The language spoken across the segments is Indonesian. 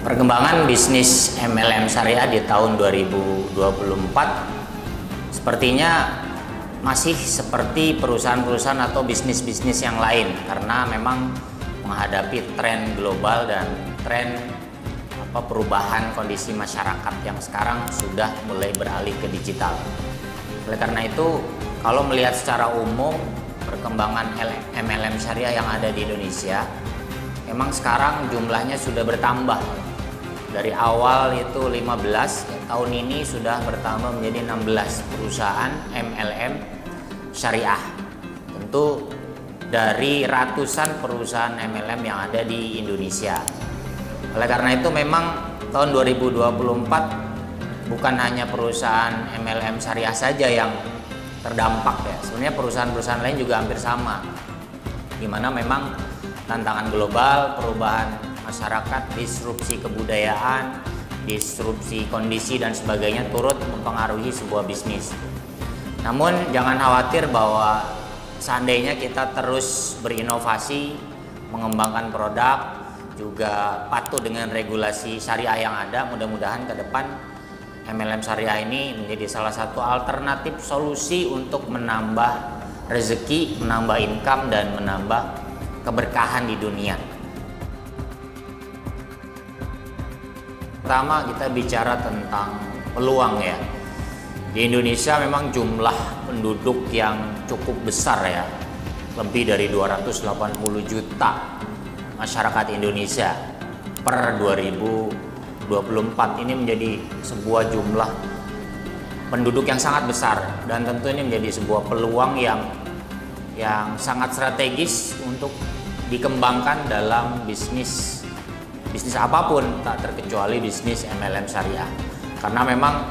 Perkembangan bisnis MLM syariah di tahun 2024 sepertinya masih seperti perusahaan-perusahaan atau bisnis-bisnis yang lain, karena memang menghadapi tren global dan tren perubahan kondisi masyarakat yang sekarang sudah mulai beralih ke digital. Oleh karena itu, kalau melihat secara umum perkembangan MLM syariah yang ada di Indonesia, memang sekarang jumlahnya sudah bertambah. Dari awal itu 15, tahun ini sudah bertambah menjadi 16 perusahaan MLM syariah. Tentu dari ratusan perusahaan MLM yang ada di Indonesia. Oleh karena itu memang tahun 2024 bukan hanya perusahaan MLM syariah saja yang terdampak ya. Sebenarnya perusahaan-perusahaan lain juga hampir sama. Di mana memang tantangan global, perubahan masyarakat, disrupsi kebudayaan, disrupsi kondisi dan sebagainya turut mempengaruhi sebuah bisnis. Namun jangan khawatir bahwa seandainya kita terus berinovasi, mengembangkan produk, juga patuh dengan regulasi syariah yang ada, mudah-mudahan ke depan MLM syariah ini menjadi salah satu alternatif solusi untuk menambah rezeki, menambah income, dan menambah keberkahan di dunia. Pertama, kita bicara tentang peluang ya. Di Indonesia memang jumlah penduduk yang cukup besar ya. Lebih dari 280 juta masyarakat Indonesia per 2024. Ini menjadi sebuah jumlah penduduk yang sangat besar, dan tentu ini menjadi sebuah peluang yang sangat strategis untuk dikembangkan dalam bisnis apapun, tak terkecuali bisnis MLM syariah. Karena memang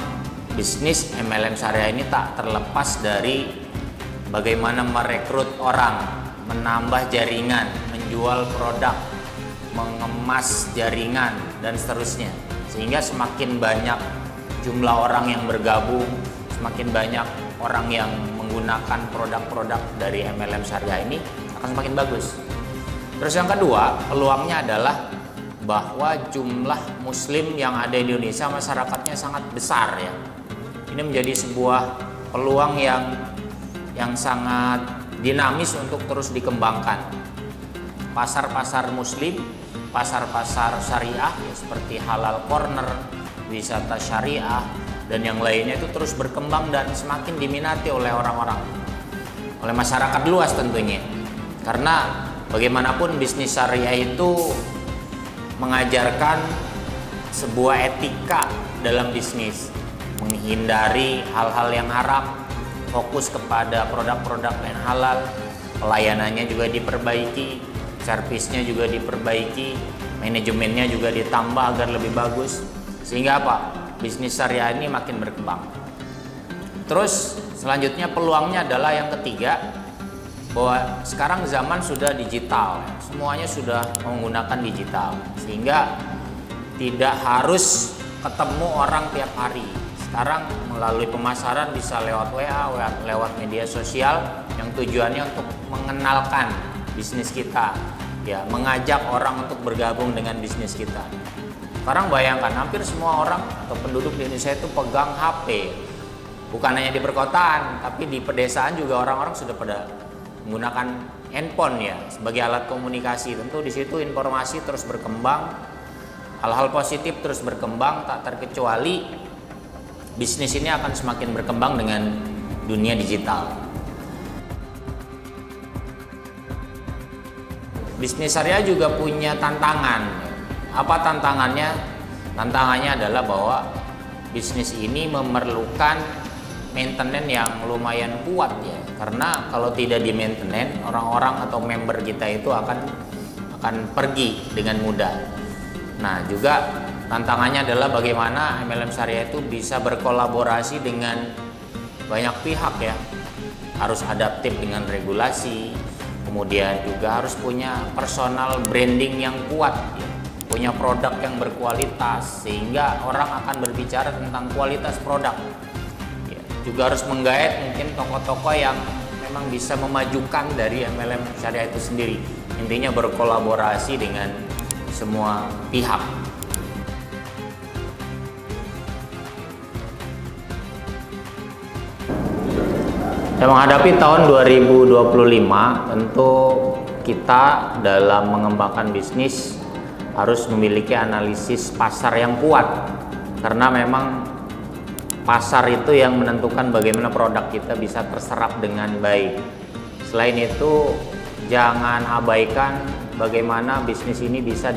bisnis MLM syariah ini tak terlepas dari bagaimana merekrut orang, menambah jaringan, menjual produk, mengemas jaringan, dan seterusnya. Sehingga semakin banyak jumlah orang yang bergabung, semakin banyak orang yang menggunakan produk-produk dari MLM syariah ini akan semakin bagus. Terus yang kedua, peluangnya adalah bahwa jumlah muslim yang ada di Indonesia, masyarakatnya sangat besar ya. Ini menjadi sebuah peluang yang sangat dinamis untuk terus dikembangkan. Pasar-pasar muslim, pasar-pasar syariah ya, seperti halal corner, wisata syariah, dan yang lainnya itu terus berkembang dan semakin diminati oleh orang-orang, oleh masyarakat luas tentunya. Karena bagaimanapun bisnis syariah itu mengajarkan sebuah etika dalam bisnis, menghindari hal-hal yang haram, fokus kepada produk-produk yang halal, pelayanannya juga diperbaiki, servisnya juga diperbaiki, manajemennya juga ditambah agar lebih bagus, sehingga apa? Bisnis syariah ini makin berkembang. Terus selanjutnya peluangnya adalah yang ketiga, bahwa sekarang zaman sudah digital, semuanya sudah menggunakan digital, sehingga tidak harus ketemu orang tiap hari. Sekarang melalui pemasaran bisa lewat WA, lewat media sosial, yang tujuannya untuk mengenalkan bisnis kita, ya, mengajak orang untuk bergabung dengan bisnis kita. Sekarang bayangkan, hampir semua orang atau penduduk di Indonesia itu pegang HP. Bukan hanya di perkotaan, tapi di pedesaan juga orang-orang sudah pada menggunakan handphone ya sebagai alat komunikasi. Tentu di situ informasi terus berkembang, hal-hal positif terus berkembang, tak terkecuali bisnis ini akan semakin berkembang dengan dunia digital. Bisnis syariah juga punya tantangan. Apa tantangannya? Tantangannya adalah bahwa bisnis ini memerlukan maintenance yang lumayan kuat ya, karena kalau tidak di maintenance, orang-orang atau member kita itu akan pergi dengan mudah. Nah, juga tantangannya adalah bagaimana MLM syariah itu bisa berkolaborasi dengan banyak pihak ya, harus adaptif dengan regulasi, kemudian juga harus punya personal branding yang kuat ya, punya produk yang berkualitas sehingga orang akan berbicara tentang kualitas produk. Juga harus menggait mungkin tokoh-tokoh yang memang bisa memajukan dari MLM syariah itu sendiri. Intinya berkolaborasi dengan semua pihak. Ya, menghadapi tahun 2025, tentu kita dalam mengembangkan bisnis harus memiliki analisis pasar yang kuat, karena memang pasar itu yang menentukan bagaimana produk kita bisa terserap dengan baik. Selain itu, jangan abaikan bagaimana bisnis ini bisa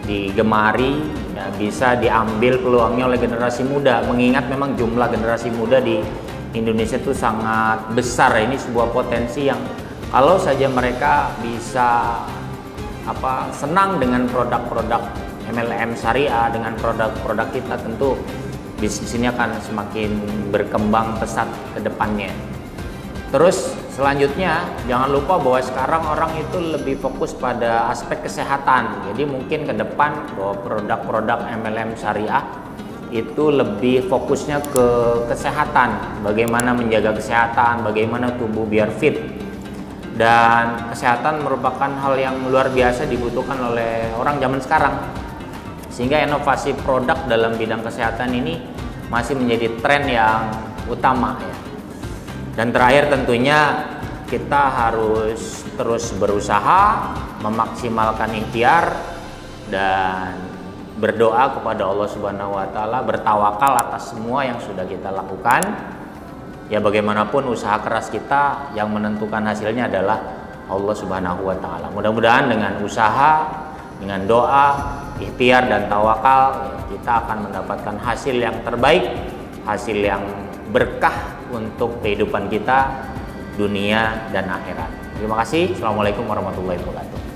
digemari, ya, bisa diambil peluangnya oleh generasi muda, mengingat memang jumlah generasi muda di Indonesia itu sangat besar. Ini sebuah potensi yang kalau saja mereka bisa senang dengan produk-produk MLM syariah, dengan produk-produk kita, tentu bisnis ini akan semakin berkembang pesat ke depannya. Terus selanjutnya, jangan lupa bahwa sekarang orang itu lebih fokus pada aspek kesehatan. Jadi mungkin ke depan bahwa produk-produk MLM syariah itu lebih fokusnya ke kesehatan, bagaimana menjaga kesehatan, bagaimana tubuh biar fit. Dan kesehatan merupakan hal yang luar biasa dibutuhkan oleh orang zaman sekarang, sehingga inovasi produk dalam bidang kesehatan ini masih menjadi tren yang utama, ya. Dan terakhir, tentunya kita harus terus berusaha memaksimalkan ikhtiar dan berdoa kepada Allah Subhanahu wa Ta'ala, bertawakal atas semua yang sudah kita lakukan. Ya, bagaimanapun usaha keras kita, yang menentukan hasilnya adalah Allah Subhanahu wa Ta'ala. Mudah-mudahan dengan usaha, dengan doa, ikhtiar dan tawakal, kita akan mendapatkan hasil yang terbaik, hasil yang berkah untuk kehidupan kita dunia dan akhirat. Terima kasih. Assalamualaikum warahmatullahi wabarakatuh.